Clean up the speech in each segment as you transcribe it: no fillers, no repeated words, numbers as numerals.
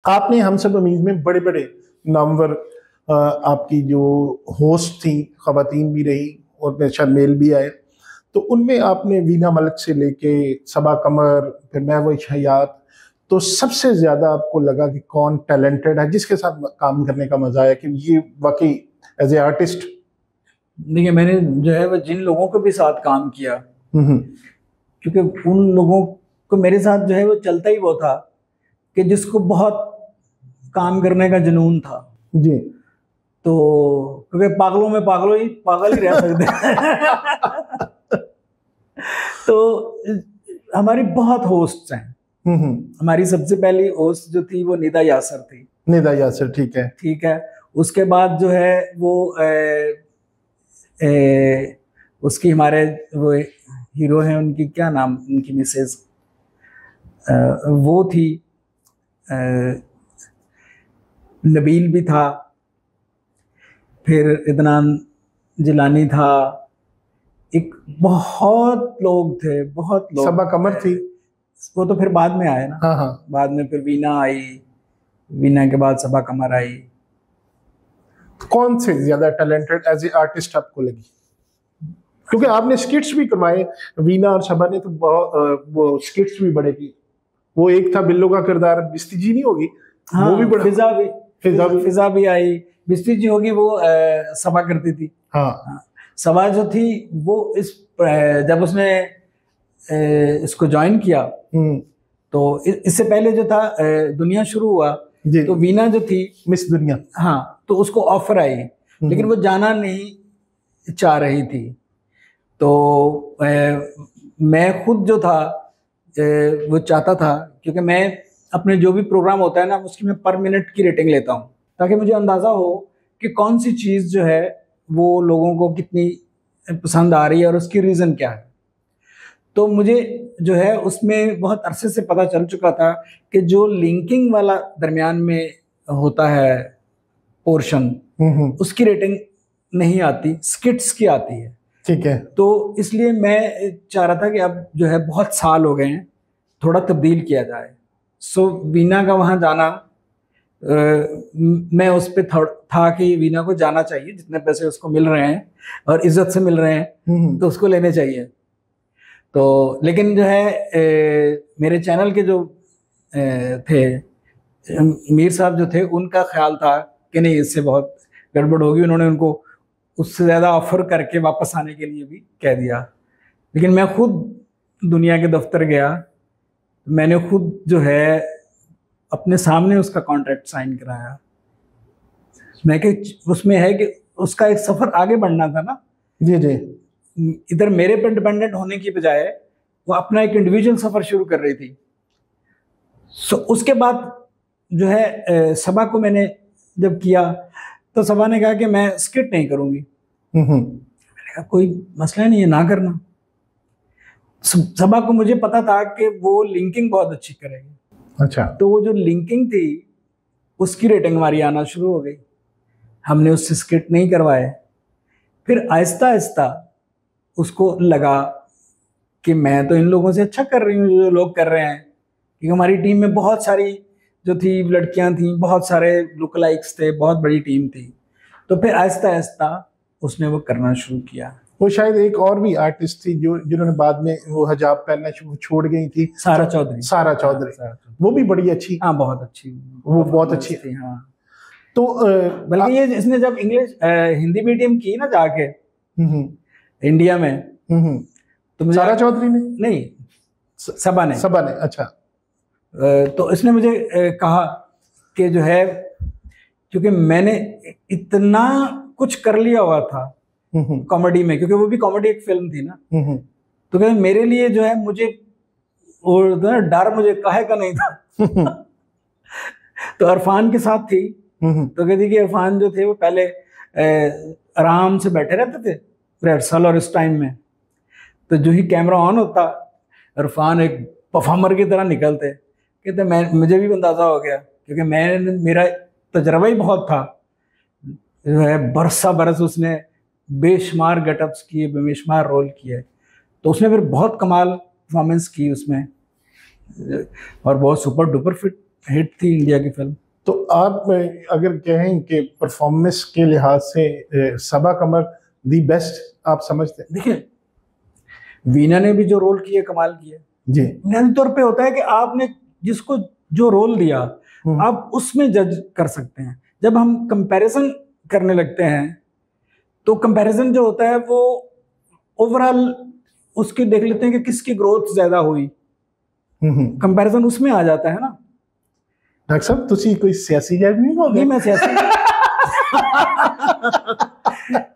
आपने हम सब अमीज में बड़े बड़े नामवर आपकी जो होस्ट थी, खवातीन भी रही और शायद मेल भी आए, तो उनमें आपने वीना मलिक से लेके सबा कमर, फिर महविश हयात, तो सबसे ज्यादा आपको लगा कि कौन टैलेंटेड है, जिसके साथ काम करने का मजा आया कि ये वाकई एज ए आर्टिस्ट? देखिए, मैंने जो है वो जिन लोगों के भी साथ काम किया, क्योंकि उन लोगों को मेरे साथ जो है वो चलता ही वो था कि जिसको बहुत काम करने का जुनून था जी। तो क्योंकि पागलों में पागल ही रह सकते हैं। तो हमारी बहुत होस्ट हैं। हमारी सबसे पहली होस्ट जो थी वो निदा यासर थी। निदा यासर, ठीक है। उसके बाद जो है वो उसकी हमारे वो हीरो हैं, उनकी क्या नाम, उनकी मिसेज वो थी, नबील भी था, फिर इदनान जिलानी था, एक बहुत लोग थे, बहुत लोग। सबा कमर थी, वो तो फिर बाद में आए ना। हाँ। बाद में फिर वीना आई, वीना के बाद सबा कमर आई। कौन से ज्यादा टैलेंटेड एज ए आर्टिस्ट आपको लगी? क्योंकि आपने स्किट्स भी करवाए, वीना और सबा ने तो वो स्किट्स भी बड़े किए। वो एक था बिल्लो का किरदार, बिस्ती जी नहीं होगी? हाँ, वो भी बड़ा। फिजा भी आई, बिस्ती जी होगी, वो सबा करती थी। हाँ। सबा जो थी वो जब उसने इसको ज्वाइन किया तो इससे पहले जो था दुनिया शुरू हुआ तो वीना जो थी मिस दुनिया, हाँ, तो उसको ऑफर आई, लेकिन वो जाना नहीं चाह रही थी। तो मैं खुद जो था वो चाहता था, क्योंकि मैं अपने जो भी प्रोग्राम होता है ना उसकी मैं पर मिनट की रेटिंग लेता हूँ, ताकि मुझे अंदाज़ा हो कि कौन सी चीज़ जो है वो लोगों को कितनी पसंद आ रही है और उसकी रीज़न क्या है। तो मुझे जो है उसमें बहुत अरसे से पता चल चुका था कि जो लिंकिंग वाला दरमियान में होता है पोर्शन, उसकी रेटिंग नहीं आती, स्किट्स की आती है। ठीक है। तो इसलिए मैं चाह रहा था कि अब जो है बहुत साल हो गए हैं, थोड़ा तब्दील किया जाए। सो वीना का वहाँ जाना, मैं उस पर था कि वीना को जाना चाहिए, जितने पैसे उसको मिल रहे हैं और इज्जत से मिल रहे हैं तो उसको लेने चाहिए। तो लेकिन जो है मेरे चैनल के जो थे मीर साहब जो थे, उनका ख्याल था कि नहीं, इससे बहुत गड़बड़ होगी। उन्होंने उनको उससे ज़्यादा ऑफर करके वापस आने के लिए भी कह दिया। लेकिन मैं खुद दुनिया के दफ्तर गया, मैंने खुद जो है अपने सामने उसका कॉन्ट्रैक्ट साइन कराया। मैं कि उसमें है कि उसका एक सफ़र आगे बढ़ना था ना। जी जी। इधर मेरे पर डिपेंडेंट होने की बजाय वो अपना एक इंडिविजुअल सफ़र शुरू कर रही थी। सो उसके बाद जो है सबा को मैंने जब किया तो सबा ने कहा कि मैं स्किट नहीं करूँगी। मैंने कहा कोई मसला नहीं है, ना करना। सबा को मुझे पता था कि वो लिंकिंग बहुत अच्छी करेगी। अच्छा। तो वो जो लिंकिंग थी उसकी रेटिंग हमारी आना शुरू हो गई। हमने उससे स्किट नहीं करवाए। फिर आहिस्ता आहिस्ता उसको लगा कि मैं तो इन लोगों से अच्छा कर रही हूँ जो लोग कर रहे हैं, क्योंकि हमारी टीम में बहुत सारी जो थी लड़कियां थी, बहुत सारे लुक लाइक्स थे, बहुत बड़ी टीम थी। तो फिर आहिस्ता आहिस्ता उसने वो करना शुरू किया। वो शायद एक और भी आर्टिस्ट थी जो जिन्होंने बाद में वो हिजाब पहनना छोड़ गई थी, सारा चौधरी। वो भी बड़ी अच्छी, हाँ बहुत अच्छी, वो बहुत अच्छी थी। हाँ, तो बल्कि ये इसने जब इंग्लिश हिंदी मीडियम की ना जाके इंडिया में, तो मुझे सारा चौधरी ने नहीं, सबा ने। अच्छा। तो इसने मुझे कहा कि जो है, क्योंकि मैंने इतना कुछ कर लिया हुआ था कॉमेडी में, क्योंकि वो भी कॉमेडी एक फिल्म थी ना, तो कहते मेरे लिए जो है मुझे और डर मुझे काहे का नहीं था। तो इरफान के साथ थी, तो कहती कि इरफान जो थे वो पहले आराम से बैठे रहते थे रिहर्सल और इस टाइम में, तो जो ही कैमरा ऑन होता इरफान एक परफॉर्मर की तरह निकलते। कहते मुझे भी अंदाज़ा हो गया, क्योंकि मेरा तजर्बा ही बहुत था। जो है बरस उसने बेशुमार गेटअप्स किए, बेशुमार रोल किए, तो उसने फिर बहुत कमाल परफॉर्मेंस की उसमें और बहुत सुपर डुपर फिट हिट थी इंडिया की फिल्म। तो आप अगर कहें कि परफॉर्मेंस के लिहाज से सबा कमर दी बेस्ट आप समझते हैं? देखिए, वीना ने भी जो रोल किया कमाल किया जी। बुनियादी तौर पे होता है कि आपने जिसको जो रोल दिया आप उसमें जज कर सकते हैं। जब हम कंपैरिजन करने लगते हैं तो कंपैरिजन जो होता है वो ओवरऑल उसके देख लेते हैं कि किसकी ग्रोथ ज्यादा हुई, कंपैरिजन उसमें आ जाता है ना। डॉक्टर साहब तुसी कोई सियासी जज नहीं हो गए? नहीं, मैं सियासी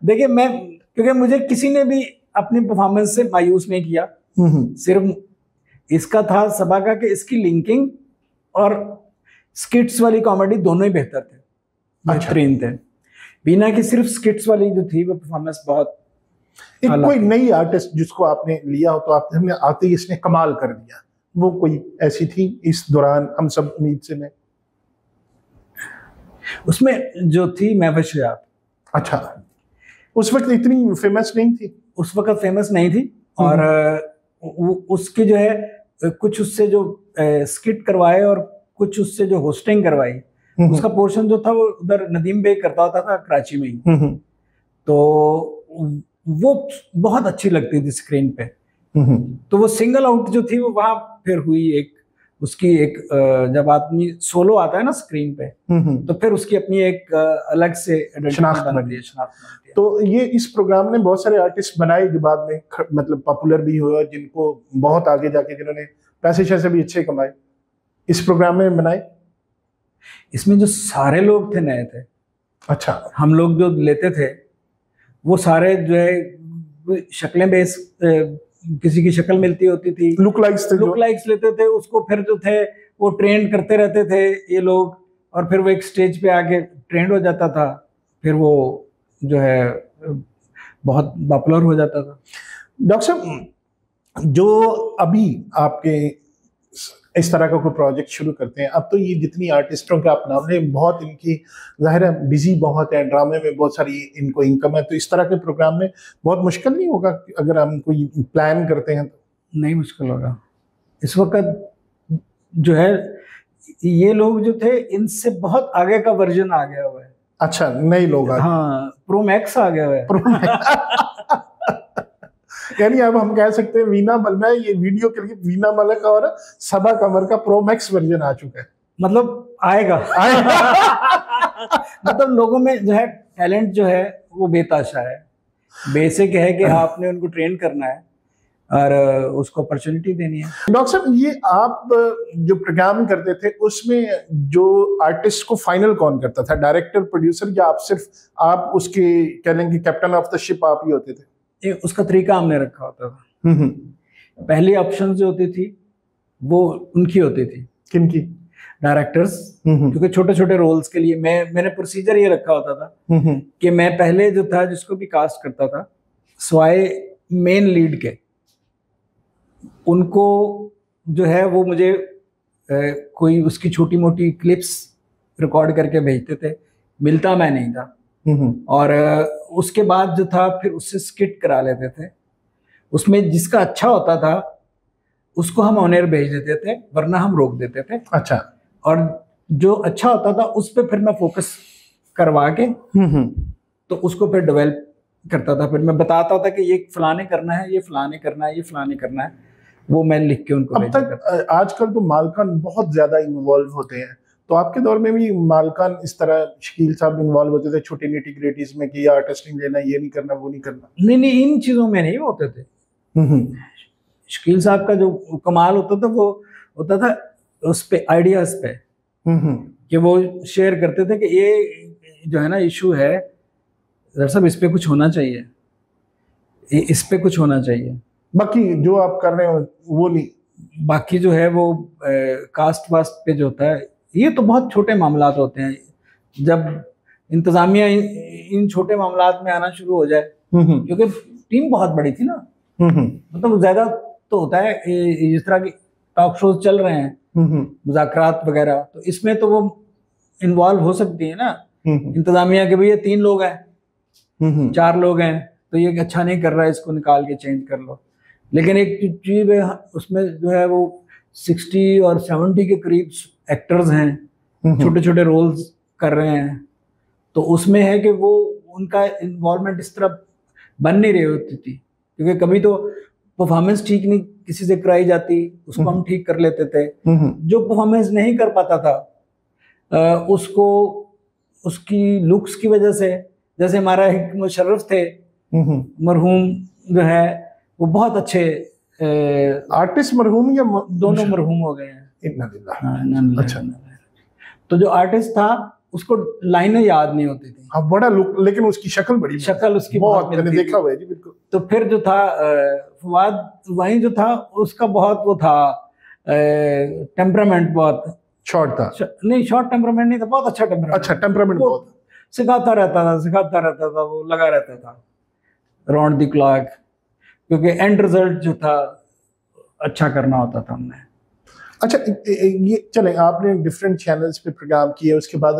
देखिए, मैं क्योंकि मुझे किसी ने भी अपनी परफॉर्मेंस से मायूस नहीं किया। सिर्फ इसका था सबा का कि इसकी लिंकिंग और स्किट्स वाली कॉमेडी दोनों ही बेहतर थे, बेहतरीन थे। बीना की सिर्फ स्किट्स वाली जो थी वो परफॉर्मेंस बहुत। एक कोई नई आर्टिस्ट जिसको आपने लिया हो तो आपने आते ही इसने कमाल कर दिया, वो कोई ऐसी थी इस दौरान हम सब उम्मीद से में? उसमें जो थी महफिज शिहाब। अच्छा, उस वक्त इतनी फेमस नहीं थी? उस वक्त फेमस नहीं थी और उसके जो है कुछ उससे जो स्किट करवाए और कुछ उससे जो होस्टिंग करवाई, उसका पोर्शन जो था वो उधर नदीम बेग करता होता था कराची में ही। तो वो बहुत अच्छी लगती थी स्क्रीन पे। तो वो सिंगल आउट जो थी वो वहां फिर हुई एक उसकी एक जब आदमी सोलो आता है ना स्क्रीन पे तो फिर उसकी अपनी एक अलग से शनाख्त बनती है। तो ये इस प्रोग्राम ने बहुत सारे आर्टिस्ट बनाए जो बाद में मतलब पॉपुलर भी हुए, जिनको बहुत आगे जाके जिन्होंने पैसे शैसे भी अच्छे कमाए, इस प्रोग्राम में बनाए। इसमें जो सारे लोग थे नए थे। अच्छा, हम लोग जो लेते थे वो सारे जो है शक्लें बेस, किसी की शक्ल मिलती होती थी, लुक लाइक्स लेते थे उसको, फिर जो थे वो ट्रेंड करते रहते थे ये लोग, और फिर वो एक स्टेज पे आके ट्रेंड हो जाता था, फिर वो जो है बहुत पॉपुलर हो जाता था। डॉक्टर साहब, जो अभी आपके इस तरह का कोई प्रोजेक्ट शुरू करते हैं, अब तो ये जितनी आर्टिस्टों के आप नाम लें, बहुत इनकी ज़ाहिर है बिजी बहुत है, ड्रामे में बहुत सारी इनको इनकम है, तो इस तरह के प्रोग्राम में बहुत मुश्किल नहीं होगा अगर हम कोई प्लान करते हैं तो? नहीं मुश्किल होगा। इस वक्त जो है ये लोग जो थे इनसे बहुत आगे का वर्जन आ गया हुआ है। अच्छा, नए लोग आ गए? हाँ, प्रो मैक्स आ गया है। यानी अब हम कह सकते हैं वीना मलिक, ये वीडियो के लिए वीना मलिक और सबा कमर का प्रो मैक्स वर्जन आ चुका है। मतलब आएगा। मतलब लोगों में जो है टैलेंट जो है वो बेताशा है, बेसिक है कि आपने उनको ट्रेन करना है और उसको अपॉर्चुनिटी देनी है। डॉक्टर साहब, ये आप जो प्रोग्राम करते थे उसमें जो आर्टिस्ट को फाइनल कौन करता था, डायरेक्टर, प्रोड्यूसर, या आप सिर्फ आप उसके कह लेंगे कैप्टन ऑफ द शिप आप ही होते थे? उसका तरीका हमने रखा होता था। पहली ऑप्शन जो होती थी वो उनकी होती थी। किनकी? डायरेक्टर्स, क्योंकि छोटे छोटे रोल्स के लिए मैंने प्रोसीजर ये रखा होता था कि मैं पहले जो था जिसको भी कास्ट करता था स्वाय मेन लीड के, उनको जो है वो मुझे कोई उसकी छोटी मोटी क्लिप्स रिकॉर्ड करके भेजते थे, मिलता मैं नहीं था। और उसके बाद जो था फिर उससे स्किट करा लेते थे, उसमें जिसका अच्छा होता था उसको हम ऑन एयर भेज देते थे, वरना हम रोक देते थे। अच्छा। और जो अच्छा होता था उस पर फिर मैं फोकस करवा के तो उसको फिर डेवलप करता था, फिर मैं बताता था कि ये फलाने करना है, ये फलाने करना है, ये फलाने करना है, वो मैं लिख के उनको अब तक आजकल तो मालकान बहुत ज्यादा इन्वॉल्व होते हैं, तो आपके दौर में भी मालकान इस तरह शकील साहब इन्वॉल्व होते थे छोटी निटी-ग्रिटीज में कि ये आर्टिस्ट नहीं लेना, ये नहीं करना, वो नहीं करना? नहीं, इन चीजों में नहीं होते थे। शकील साहब का जो कमाल होता था वो होता था उस पे आइडियाज पे, कि वो शेयर करते थे कि ये जो है ना इशू है डॉक्टर साहब, इस पे कुछ होना चाहिए, इस पे कुछ होना चाहिए, बाकी जो आप कर रहे हो वो नहीं। बाकी जो है वो कास्ट वास्ट पे जो होता है, ये तो बहुत छोटे मामलात होते हैं। जब इंतजामिया इन छोटे मामलात में आना शुरू हो जाए, क्योंकि टीम बहुत बड़ी थी ना, मतलब ज्यादा तो होता है जिस तरह की टॉक शोज चल रहे हैं, मुज़ाकरात वगैरह, तो इसमें तो वो इन्वॉल्व हो सकती है ना इंतजामिया के, भैया 3 लोग हैं, 4 लोग हैं, तो ये अच्छा नहीं कर रहा है, इसको निकाल के चेंज कर लो। लेकिन एक चीज है उसमें जो है वो 60 और 70 के करीब एक्टर्स हैं, छोटे छोटे रोल्स कर रहे हैं, तो उसमें है कि वो उनका इन्वॉल्वमेंट इस तरह बन नहीं रही होती थी, क्योंकि कभी तो परफॉर्मेंस ठीक नहीं किसी से कराई जाती, उसको हम ठीक कर लेते थे। जो परफॉर्मेंस नहीं कर पाता था उसको उसकी लुक्स की वजह से, जैसे हमारा एक मुशर्रफ थे मरहूम जो है, वो बहुत अच्छे आर्टिस्ट मरहूम या दोनों मरहूम हो गए हैं। अच्छा। तो जो आर्टिस्ट था उसको लाइनें याद नहीं होती थी। हाँ, बड़ा लुक, लेकिन उसकी शक्ल बड़ी, शक्ल उसकी बहुत मैंने देखा हुआ है जी, बिल्कुल। तो फिर जो था फवाद वहीं जो था उसका बहुत वो था, टेम्परामेंट बहुत शॉर्ट था। नहीं, शॉर्ट टेम्परामेंट नहीं था, बहुत अच्छा टेम्परामेंट। अच्छा, टेम्परामेंट बहुत। सिखाता रहता था, वो लगा रहता था राउंड द क्लॉक, क्योंकि एंड रिजल्ट जो था अच्छा करना होता था हमने। अच्छा, ये चलें, आपने डिफरेंट चैनल्स पे प्रोग्राम किए, उसके बाद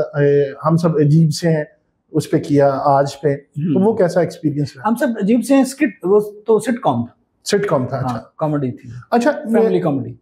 हम सब अजीब से हैं उस पे किया, आज पे, तो वो कैसा एक्सपीरियंस रहा? हम सब अजीब से हैं, स्किट, वो तो सिटकॉम था। अच्छा, कॉमेडी थी। अच्छा, फैमिली कॉमेडी।